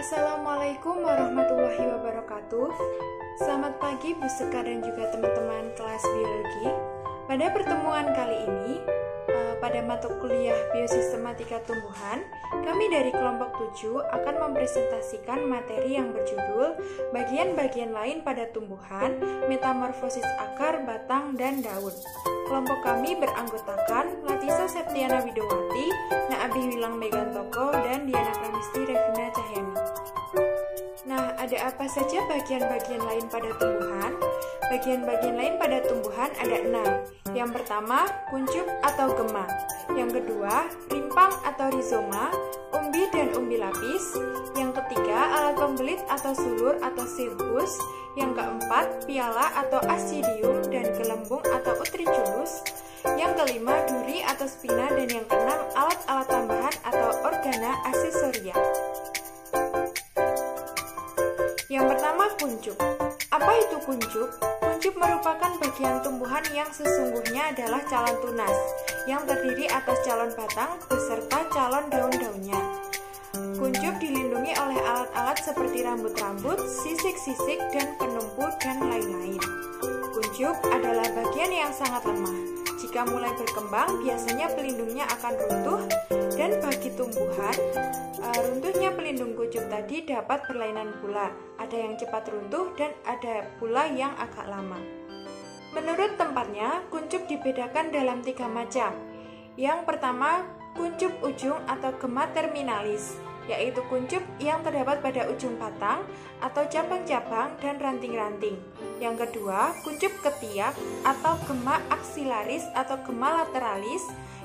Assalamualaikum warahmatullahi wabarakatuh. Selamat pagi Bu Sekar dan juga teman-teman kelas biologi. Pada pertemuan kali ini, pada mata kuliah Biosistematika Tumbuhan, kami dari kelompok 7 akan mempresentasikan materi yang berjudul bagian-bagian lain pada tumbuhan, metamorfosis akar, batang, dan daun. Kelompok kami beranggotakan Latisa Septiana Widowati, Naabi Wilang Megantoko, dan Diana Pramisti Revina Cahyani. Nah, ada apa saja bagian-bagian lain pada tumbuhan? Bagian-bagian lain pada tumbuhan ada 6. Yang pertama, kuncup atau gema. Yang kedua, rimpang atau rizoma, umbi dan umbi lapis. Yang ketiga, alat pembelit atau sulur atau silbus. Yang keempat, piala atau asidium dan gelembung atau utriculus. Yang kelima, duri atau spina. Dan yang keenam, alat-alat tambahan atau organa aksesoria. Yang pertama, kuncup. Apa itu kuncup? Kuncup merupakan bagian tumbuhan yang sesungguhnya adalah calon tunas, yang terdiri atas calon batang beserta calon daun-daunnya. Kuncup dilindungi oleh alat-alat seperti rambut-rambut, sisik-sisik, dan penumpu, dan lain-lain. Kuncup adalah bagian yang sangat lemah. Jika mulai berkembang, biasanya pelindungnya akan runtuh, dan bagi tumbuhan, runtuhnya pelindung kuncup tadi dapat berlainan pula. Ada yang cepat runtuh dan ada pula yang agak lama. Menurut tempatnya, kuncup dibedakan dalam 3 macam. Yang pertama, kuncup ujung atau gema terminalis, yaitu kuncup yang terdapat pada ujung batang atau cabang-cabang dan ranting-ranting. Yang kedua, kuncup ketiak atau gema aksilaris atau gema lateralis,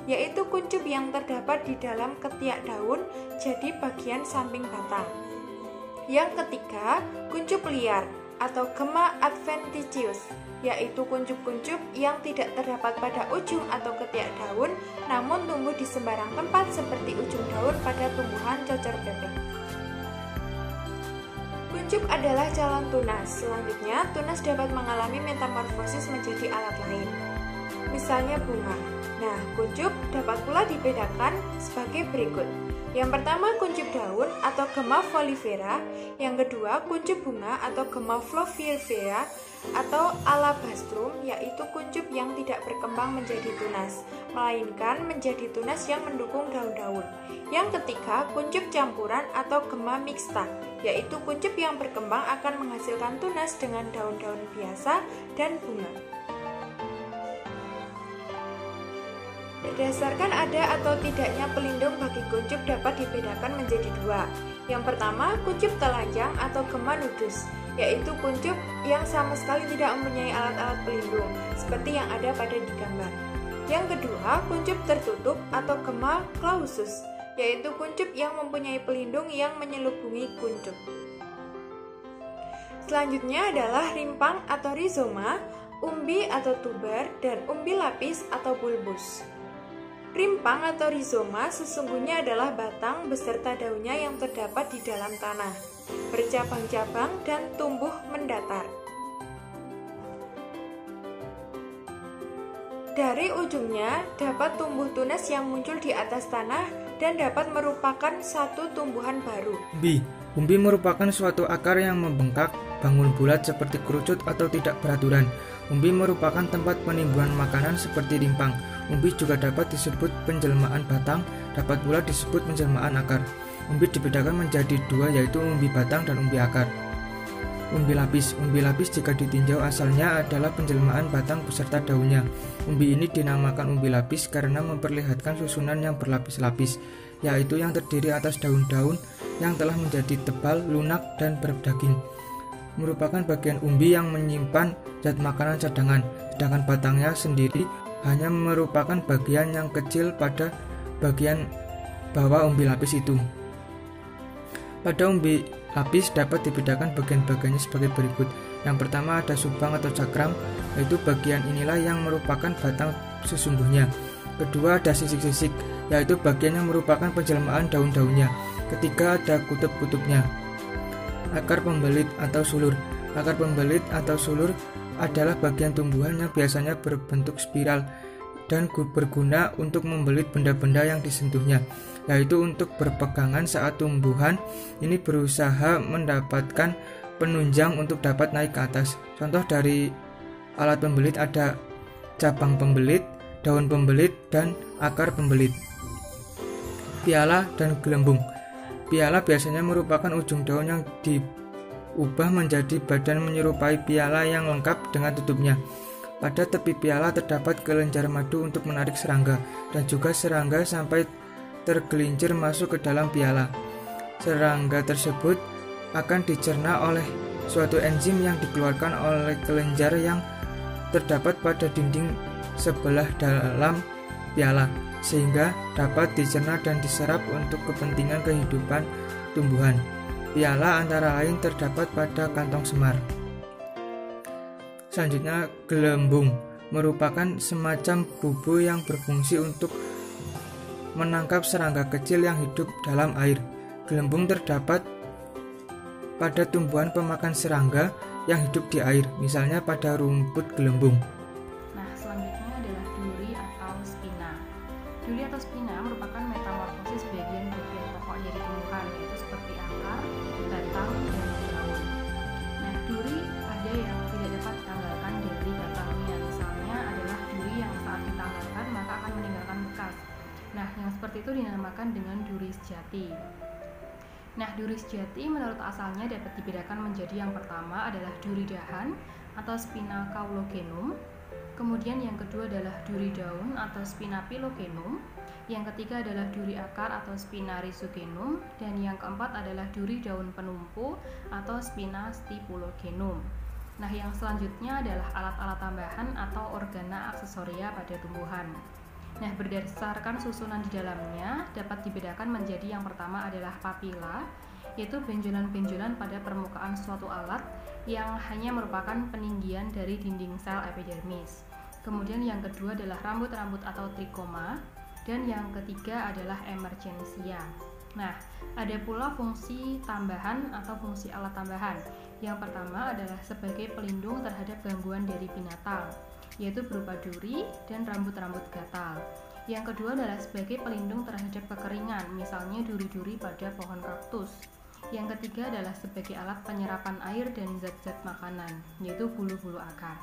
yaitu kuncup yang terdapat di dalam ketiak daun jadi bagian samping batang. Yang ketiga, kuncup liar atau gema adventitious, yaitu kuncup-kuncup yang tidak terdapat pada ujung atau ketiak daun, namun tumbuh di sembarang tempat seperti ujung daun pada tumbuhan cocor bebek. Kuncup adalah calon tunas. Selanjutnya, tunas dapat mengalami metamorfosis menjadi alat lain. Misalnya bunga. Nah, kuncup dapat pula dibedakan sebagai berikut. Yang pertama, kuncup daun atau gema folivera. Yang kedua, kuncup bunga atau gema flowifera atau alabastrum, yaitu kuncup yang tidak berkembang menjadi tunas, melainkan menjadi tunas yang mendukung daun-daun. Yang ketiga, kuncup campuran atau gema mixta, yaitu kuncup yang berkembang akan menghasilkan tunas dengan daun-daun biasa dan bunga. Berdasarkan ada atau tidaknya pelindung bagi kuncup dapat dibedakan menjadi 2. Yang pertama, kuncup telanjang atau gema nudus, yaitu kuncup yang sama sekali tidak mempunyai alat-alat pelindung, seperti yang ada pada di gambar. Yang kedua, kuncup tertutup atau gema clausus, yaitu kuncup yang mempunyai pelindung yang menyelubungi kuncup. Selanjutnya adalah rimpang atau rizoma, umbi atau tuber, dan umbi lapis atau bulbus. Rimpang atau rizoma sesungguhnya adalah batang beserta daunnya yang terdapat di dalam tanah, bercabang-cabang dan tumbuh mendatar. Dari ujungnya dapat tumbuh tunas yang muncul di atas tanah dan dapat merupakan satu tumbuhan baru. Umbi merupakan suatu akar yang membengkak, bangun bulat seperti kerucut atau tidak beraturan. Umbi merupakan tempat penimbunan makanan seperti rimpang. Umbi juga dapat disebut penjelmaan batang, dapat pula disebut penjelmaan akar. Umbi dibedakan menjadi 2, yaitu umbi batang dan umbi akar. Umbi lapis. Umbi lapis jika ditinjau asalnya adalah penjelmaan batang beserta daunnya. Umbi ini dinamakan umbi lapis karena memperlihatkan susunan yang berlapis-lapis, yaitu yang terdiri atas daun-daun yang telah menjadi tebal, lunak, dan berdaging. Merupakan bagian umbi yang menyimpan zat makanan cadangan, sedangkan batangnya sendiri hanya merupakan bagian yang kecil pada bagian bawah umbi lapis itu. Pada umbi lapis dapat dibedakan bagian-bagiannya sebagai berikut. Yang pertama ada subang atau cakram, yaitu bagian inilah yang merupakan batang sesungguhnya. Kedua ada sisik-sisik, yaitu bagian yang merupakan penjelmaan daun-daunnya. Ketiga ada kutub-kutubnya. Akar pembelit atau sulur. Akar pembelit atau sulur adalah bagian tumbuhan yang biasanya berbentuk spiral dan berguna untuk membelit benda-benda yang disentuhnya. yaitu untuk berpegangan saat tumbuhan ini berusaha mendapatkan penunjang untuk dapat naik ke atas. Contoh dari alat pembelit ada cabang pembelit, daun pembelit, dan akar pembelit. Piala dan gelembung. Piala biasanya merupakan ujung daun yang diubah menjadi badan menyerupai piala yang lengkap dengan tutupnya. Pada tepi piala terdapat kelenjar madu untuk menarik serangga, dan juga serangga sampai tergelincir masuk ke dalam piala. Serangga tersebut akan dicerna oleh suatu enzim yang dikeluarkan oleh kelenjar yang terdapat pada dinding sebelah dalam piala, sehingga dapat dicerna dan diserap untuk kepentingan kehidupan tumbuhan. Piala antara lain terdapat pada kantong semar. Selanjutnya, gelembung merupakan semacam bubu yang berfungsi untuk menangkap serangga kecil yang hidup dalam air. Gelembung terdapat pada tumbuhan pemakan serangga yang hidup di air, misalnya pada rumput gelembung. Nah, selanjutnya adalah duri atau spina. Duri atau spina merupakan metamorfosis bagian-bagian pokok dari tumbuhan, yaitu seperti akar, batang, dan daun. Nah, duri ada yang tidak dapat ditanggalkan dari batangnya. Misalnya adalah duri yang saat ditanggalkan maka akan meninggalkan bekas. Nah, yang seperti itu dinamakan dengan duri sejati. Nah, duri sejati menurut asalnya dapat dibedakan menjadi yang pertama adalah duri dahan atau spina caulogenum, kemudian yang kedua adalah duri daun atau spina pilogenum, yang ketiga adalah duri akar atau spina rhizogenum, dan yang keempat adalah duri daun penumpu atau spina stipulogenum. Nah, yang selanjutnya adalah alat-alat tambahan atau organa aksesoria pada tumbuhan. Nah, berdasarkan susunan di dalamnya dapat dibedakan menjadi yang pertama adalah papila, yaitu benjolan-benjolan pada permukaan suatu alat yang hanya merupakan peninggian dari dinding sel epidermis. Kemudian yang kedua adalah rambut-rambut atau trikoma, dan yang ketiga adalah emergensia. Nah, ada pula fungsi tambahan atau fungsi alat tambahan. Yang pertama adalah sebagai pelindung terhadap gangguan dari binatang, yaitu berupa duri dan rambut-rambut gatal. Yang kedua adalah sebagai pelindung terhadap kekeringan, misalnya duri-duri pada pohon kaktus. Yang ketiga adalah sebagai alat penyerapan air dan zat-zat makanan, yaitu bulu-bulu akar.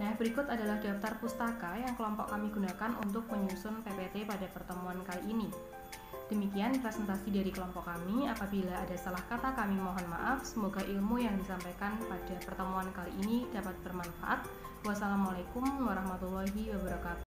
Nah, berikut adalah daftar pustaka yang kelompok kami gunakan untuk menyusun PPT pada pertemuan kali ini. Demikian presentasi dari kelompok kami. Apabila ada salah kata kami mohon maaf. Semoga ilmu yang disampaikan pada pertemuan kali ini dapat bermanfaat. Wassalamualaikum warahmatullahi wabarakatuh.